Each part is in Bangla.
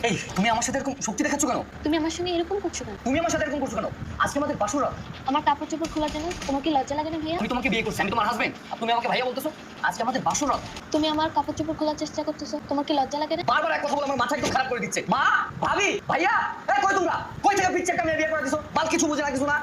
এই তুমি আমার সাথে এরকম শক্তি দেখাচ্ছ কেন? তুমি আমার সঙ্গে এরকম করছো কেন? তুমি আমার সাথে এরকম করছো কেন? আজকে আমাদের বাসুরা। আমার কাপড় চোপড় খোলার জন্য তোমার কি লজ্জা লাগে না ভাইয়া? আমি তোমাকে বিয়ে করছি, আমি তোমার হাজবেন্ড, আর তুমি আমাকে ভাইয়া বলতেছো? আজকে আমাদের বাসুরা। তুমি আমার কাপড় চোপড় খোলার চেষ্টা করতেছো, তোমার কি লজ্জা লাগে না? বারবার এক কথা বলে আমার মাথা একটু খারাপ করে দিচ্ছে। মা, ভাবি, ভাইয়া, এই কই তোমরা? কই থেকে পিচ্ছে একটা মেয়ে বিয়ে করে দিছো? বাল কিছু বুঝে না কিছু না।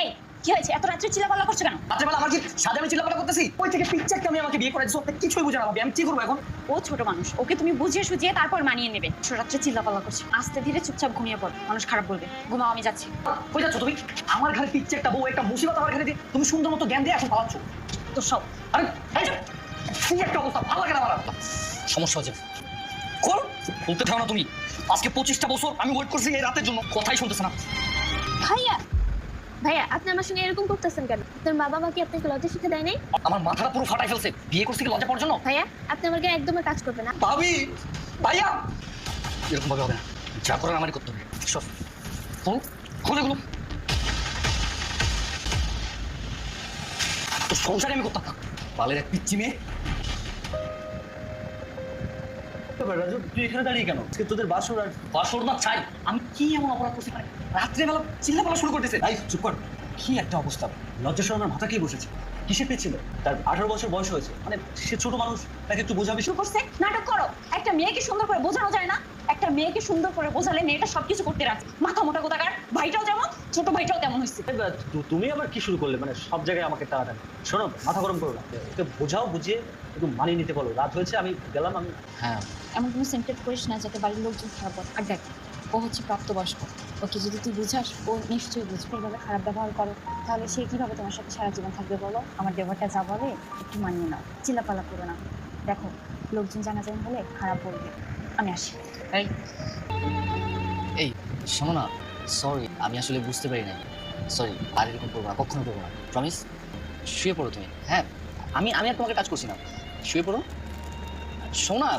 এই কি হয়েছে? এত রাত্রে চিল্লাপাল্লা করছো কেন? রাত্রেবেলা আমার কি সাথে আমি চিল্লাপাল্লা করতেছি? কই থেকে পিচ্ছে একটা মেয়ে আমাকে বিয়ে করে দিছো? কিছুই বুঝে না ভাবি, আমি কি করবো এখন? ও ছোট মানুষ, ওকে তুমি বুঝিয়ে সুঝিয়ে তারপর মানিয়ে নেবে। রাত্রে চিল্লাপাল্লা করছো, আস্তে ধীরে চুপচাপ ঘুমিয়ে পড়, মানুষ খারাপ বলবে। ঘুমাও, আমি যাচ্ছি। কই যাচ্ছ তুমি? আমার ঘরে পিচ্ছে একটা বউ, একটা মুসিবত আমার ঘরে দিয়ে তুমি সুন্দর মতো জ্ঞান দিয়ে এখন পালাচ্ছ। তো সব আরে এই যে, কি একটা অবস্থা, ভালো লাগে না আমার। সমস্যা হচ্ছে কল বলতে থাকো না তুমি। আজকে 25টা বছর আমি ওয়েট করছি এই রাতের জন্য, কথাই শুনতেছ না। ভাইয়া, ভাইয়া আপনি আমার সঙ্গে এরকম করতেছেন কেন? আপনার বাবা মা কি আপনাকে লজ্জা শিখে দেয় নাই? আমার মাথাটা পুরো ফাটাই ফেলছে। বিয়ে করছি কি লজ্জা পাওয়ার জন্য? ভাইয়া আপনি আমার গায়ে একদমই কাজ করবেন না। ভাবি, ভাইয়া, এরকম ভাবে হবে না। যা করার আমারই করতে হবে। সব খুলে গুলো তো সংসারে আমি করতাম না। বালের এক পিচ্ছি মেয়ে। রাজু, তুই এখানে দাঁড়িয়ে কেন? আজকে তোদের বাসর আর বাসর না চাই, আমি কি এমন অপরাধ করছি? রাত্রেবেলা চিল্লাপালা শুরু করতেছে। এই চুপ কর। কি একটা অবস্থা! লজ্জা শরমের মাথা খেয়ে বসেছে। কিসে পেয়েছিল? তার 18 বছর বয়স হয়েছে, মানে সে ছোট মানুষ, তাকে একটু বোঝাবি। শুরু করছে নাটক করো। একটা মেয়েকে সুন্দর করে বোঝানো যায় না? একটা মেয়েকে সুন্দর করে বোঝালে মেয়েটা সবকিছু করতে রাজি। মাথা মোটা কোথাকার। ভাইটাও যেমন, ছোট ভাইটাও তেমন হয়েছে। তুমি আবার কি শুরু করলে? মানে সব জায়গায় আমাকে টানাটানি। শোনো, মাথা গরম করো না, ওকে বোঝাও, বুঝিয়ে একটু মানিয়ে নিতে বলো। রাত হয়েছে, আমি গেলাম। আমি হ্যাঁ, এমন কোনো সেন্টেড করিস না যাতে বাড়ির লোকজন খারাপ বলে। আর দেখ, ও হচ্ছে প্রাপ্তবয়স্ক, ওকে যদি তুই বুঝাস ও নিশ্চয়ই বুঝবে। এভাবে খারাপ ব্যবহার করো তাহলে সে কিভাবে তোমার সাথে সারা জীবন থাকবে বলো? আমার দেবরটা যা বলে একটু মানিয়ে নাও, চিল্লাপালা করো না। দেখো, লোকজন জানাজানি হলে খারাপ বলবে। আমি আসি। এই এই শোনো না, সরি, আমি আসলে বুঝতে পারি নাই। সরি, আর এরকম করবো না, কখনো করবো না, প্রমিস। শুয়ে পড়ো তুমি। হ্যাঁ, আমি আর তোমাকে টাচ করছি না। শুয়ে পড়ো। শোনা,